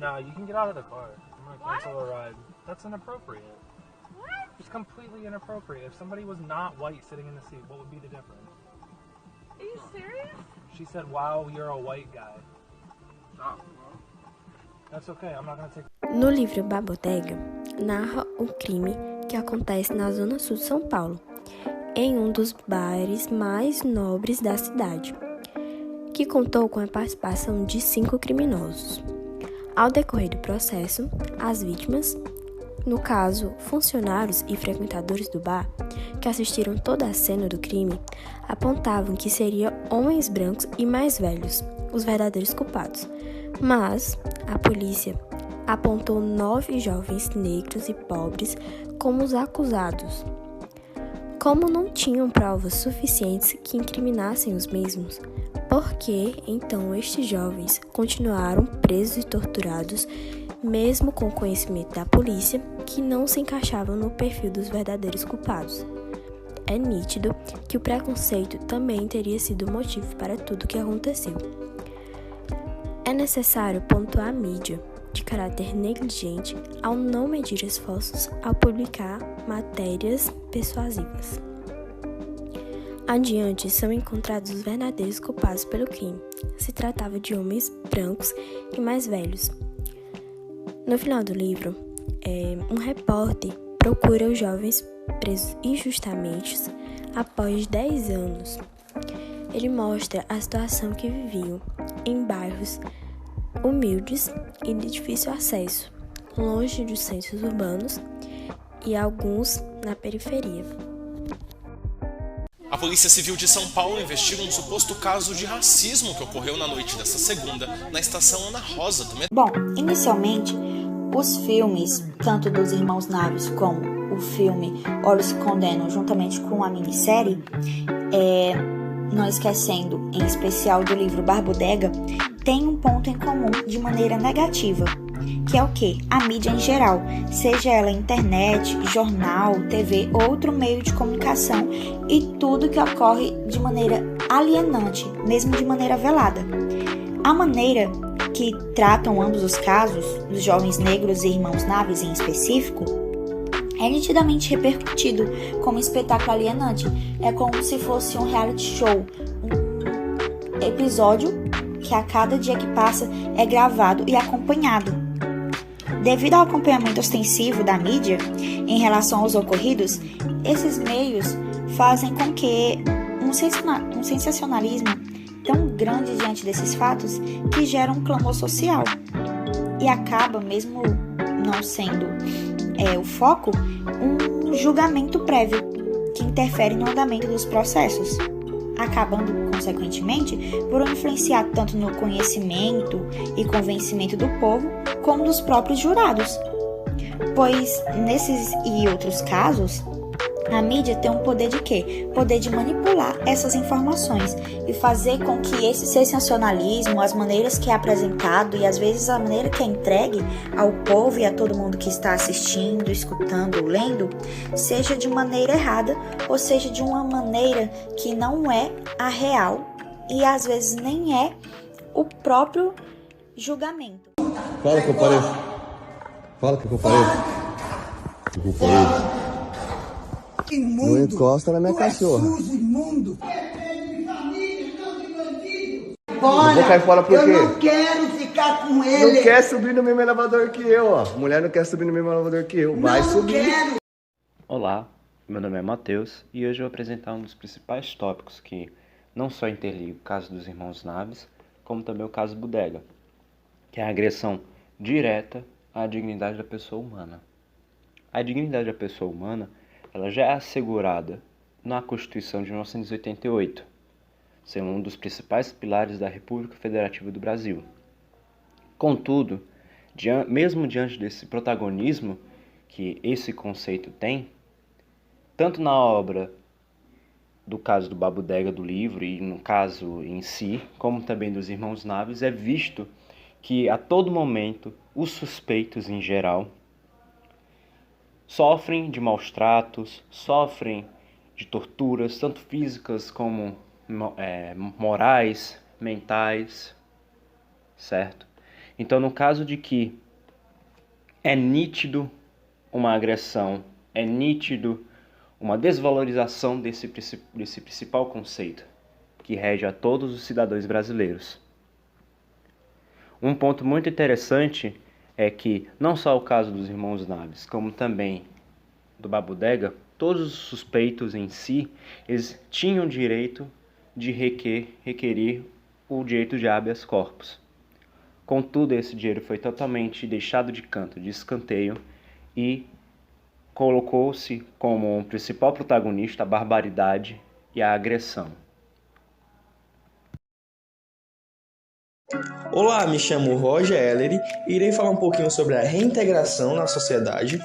No, you can get out of the car. I'm gonna cancel a ride. That's inappropriate. What? It's completely inappropriate. If somebody was not white sitting in the seat, what would be the difference? Are you serious? She said, wow, you're a white guy. That's okay, I'm not gonna take... No livro Babodega, narra um crime que acontece na zona sul de São Paulo, em um dos bares mais nobres da cidade, que contou com a participação de 5 criminosos. Ao decorrer do processo, as vítimas, no caso, funcionários e frequentadores do bar, que assistiram toda a cena do crime, apontavam que seriam homens brancos e mais velhos, os verdadeiros culpados. Mas a polícia apontou 9 jovens negros e pobres como os acusados. Como não tinham provas suficientes que incriminassem os mesmos, por que então estes jovens continuaram presos e torturados, mesmo com o conhecimento da polícia, que não se encaixavam no perfil dos verdadeiros culpados? É nítido que o preconceito também teria sido motivo para tudo o que aconteceu. É necessário pontuar a mídia, de caráter negligente, ao não medir esforços ao publicar matérias persuasivas. Adiante são encontrados os verdadeiros culpados pelo crime. Se tratava de homens brancos e mais velhos. No final do livro, um repórter procura os jovens presos injustamente após 10 anos. Ele mostra a situação que viviam em bairros humildes e de difícil acesso, longe dos centros urbanos e alguns na periferia. A Polícia Civil de São Paulo investiga um suposto caso de racismo que ocorreu na noite desta segunda na estação Ana Rosa do metrô. Bom, inicialmente, os filmes, tanto dos Irmãos Naves como o filme Olhos se Condenam, juntamente com a minissérie, não esquecendo, em especial do livro Babodega, tem um ponto em comum de maneira negativa, que é o quê? A mídia em geral, seja ela internet, jornal, TV ou outro meio de comunicação, e tudo que ocorre de maneira alienante, mesmo de maneira velada. A maneira que tratam ambos os casos, dos jovens negros e Irmãos Naves em específico, é nitidamente repercutido como um espetáculo alienante. É como se fosse um reality show, um episódio que a cada dia que passa é gravado e acompanhado. Devido ao acompanhamento ostensivo da mídia em relação aos ocorridos, esses meios fazem com que um sensacionalismo tão grande diante desses fatos que gera um clamor social e acaba, mesmo não sendo o foco, um julgamento prévio que interfere no andamento dos processos, acabando, consequentemente, por influenciar tanto no conhecimento e convencimento do povo, como dos próprios jurados. Pois, nesses e outros casos, a mídia tem um poder de quê? Poder de manipular essas informações e fazer com que esse sensacionalismo, as maneiras que é apresentado e às vezes a maneira que é entregue ao povo e a todo mundo que está assistindo, escutando ou lendo, seja de maneira errada ou seja de uma maneira que não é a real e às vezes nem é o próprio julgamento. Fala que eu pareço. Fala que eu pareço. Que eu pareço. Imundo, não encosta na minha cachorra. Sujo, imundo. Olha, eu vou cair fora por quê? Eu não quero ficar com ele. Não quer subir no mesmo elevador que eu, ó. Mulher não quer subir no mesmo elevador que eu. Vai subir. Quero. Olá, meu nome é Matheus e hoje eu vou apresentar um dos principais tópicos que não só interliga o caso dos Irmãos Naves, como também o caso Bodega, que é a agressão direta à dignidade da pessoa humana. A dignidade da pessoa humana ela já é assegurada na Constituição de 1988, sendo um dos principais pilares da República Federativa do Brasil. Contudo, mesmo diante desse protagonismo que esse conceito tem, tanto na obra do caso do Babodega do livro e no caso em si, como também dos Irmãos Naves, é visto que a todo momento os suspeitos em geral sofrem de maus tratos, sofrem de torturas, tanto físicas como morais, mentais, certo? Então, no caso de que é nítido uma agressão, é nítido uma desvalorização desse principal conceito que rege a todos os cidadãos brasileiros. Um ponto muito interessante é que não só o caso dos irmãos Naves, como também do Babudega, todos os suspeitos em si, eles tinham direito de requerer o direito de habeas corpus. Contudo, esse direito foi totalmente deixado de canto, de escanteio, e colocou-se como um principal protagonista a barbaridade e a agressão. Olá, me chamo Roger Ellery e irei falar um pouquinho sobre a reintegração na sociedade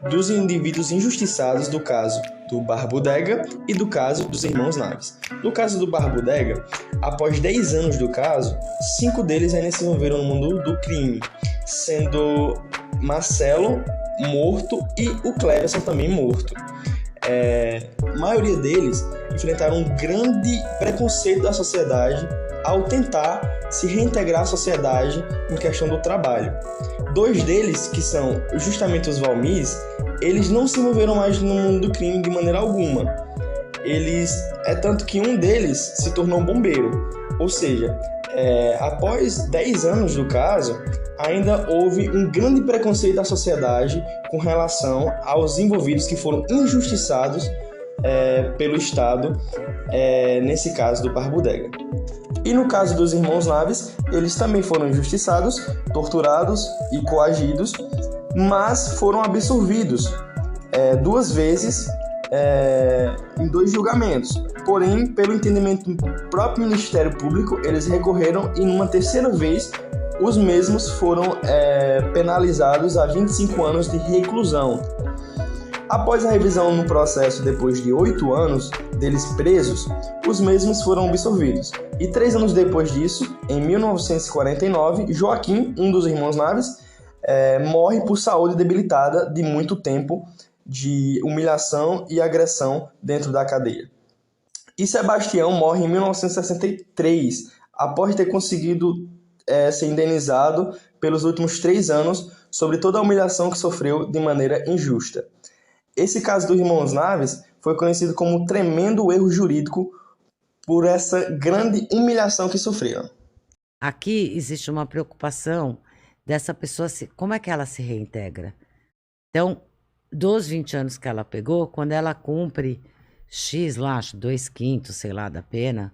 dos indivíduos injustiçados do caso do Barbudega e do caso dos irmãos Naves. No caso do Barbudega, após 10 anos do caso, 5 deles ainda se envolveram no mundo do crime, sendo Marcelo morto e o Cleverson também morto. A maioria deles enfrentaram um grande preconceito da sociedade ao tentar se reintegrar à sociedade em questão do trabalho. 2 deles, que são justamente os Valmis, eles não se envolveram mais no mundo do crime de maneira alguma. Tanto que um deles se tornou bombeiro. Ou seja, após 10 anos do caso, ainda houve um grande preconceito da sociedade com relação aos envolvidos que foram injustiçados pelo Estado, nesse caso do Barbudega. E no caso dos irmãos Naves, eles também foram injustiçados, torturados e coagidos, mas foram absolvidos 2 vezes em 2 julgamentos. Porém, pelo entendimento do próprio Ministério Público, eles recorreram e numa 3ª vez os mesmos foram penalizados a 25 anos de reclusão. Após a revisão no processo, depois de 8 anos deles presos, os mesmos foram absolvidos. E 3 anos depois disso, em 1949, Joaquim, um dos irmãos Naves, morre por saúde debilitada de muito tempo de humilhação e agressão dentro da cadeia. E Sebastião morre em 1963, após ter conseguido ser indenizado pelos últimos 3 anos sobre toda a humilhação que sofreu de maneira injusta. Esse caso dos irmãos Naves foi conhecido como um tremendo erro jurídico por essa grande humilhação que sofreram. Aqui existe uma preocupação dessa pessoa, como é que ela se reintegra? Então, dos 20 anos que ela pegou, quando ela cumpre X lá, acho 2/5, sei lá, da pena,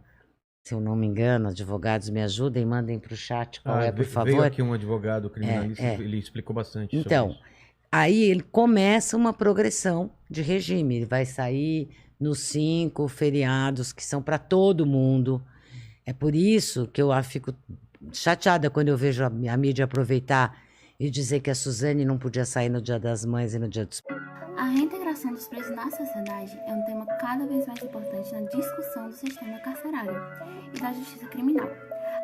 se eu não me engano, advogados me ajudem, mandem para o chat qual por favor. Veio aqui um advogado criminalista, ele explicou bastante então, sobre isso. Aí ele começa uma progressão de regime, ele vai sair nos 5 feriados que são para todo mundo. É por isso que eu fico chateada quando eu vejo a mídia aproveitar e dizer que a Suzane não podia sair no Dia das Mães e no Dia dos Pais. A reintegração dos presos na sociedade é um tema cada vez mais importante na discussão do sistema carcerário e da justiça criminal.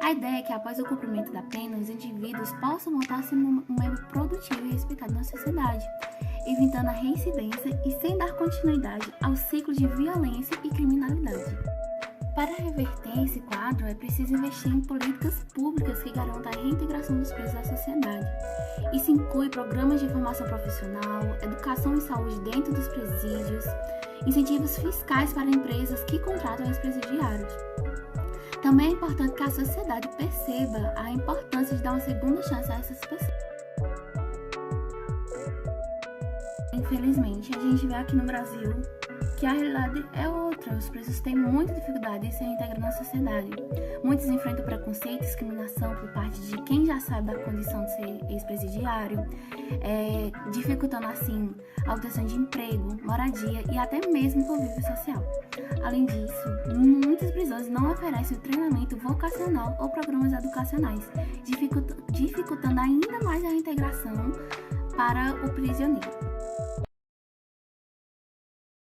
A ideia é que após o cumprimento da pena, os indivíduos possam voltar a ser um membro produtivo e respeitado na sociedade, evitando a reincidência e sem dar continuidade ao ciclo de violência e criminalidade. Para reverter esse quadro, é preciso investir em políticas públicas que garantam a reintegração dos presos à sociedade. Isso inclui programas de formação profissional, educação e saúde dentro dos presídios, incentivos fiscais para empresas que contratam ex-presidiários. Também é importante que a sociedade perceba a importância de dar uma segunda chance a essas pessoas. Infelizmente, a gente vê aqui no Brasil que a realidade é outra. Os presos têm muita dificuldade em se reintegrar na sociedade. Muitos enfrentam preconceito e discriminação por parte de quem já sabe da condição de ser ex-presidiário, dificultando assim a obtenção de emprego, moradia e até mesmo convívio social. Além disso, muitas prisões não oferecem o treinamento vocacional ou programas educacionais, dificultando ainda mais a reintegração para o prisioneiro.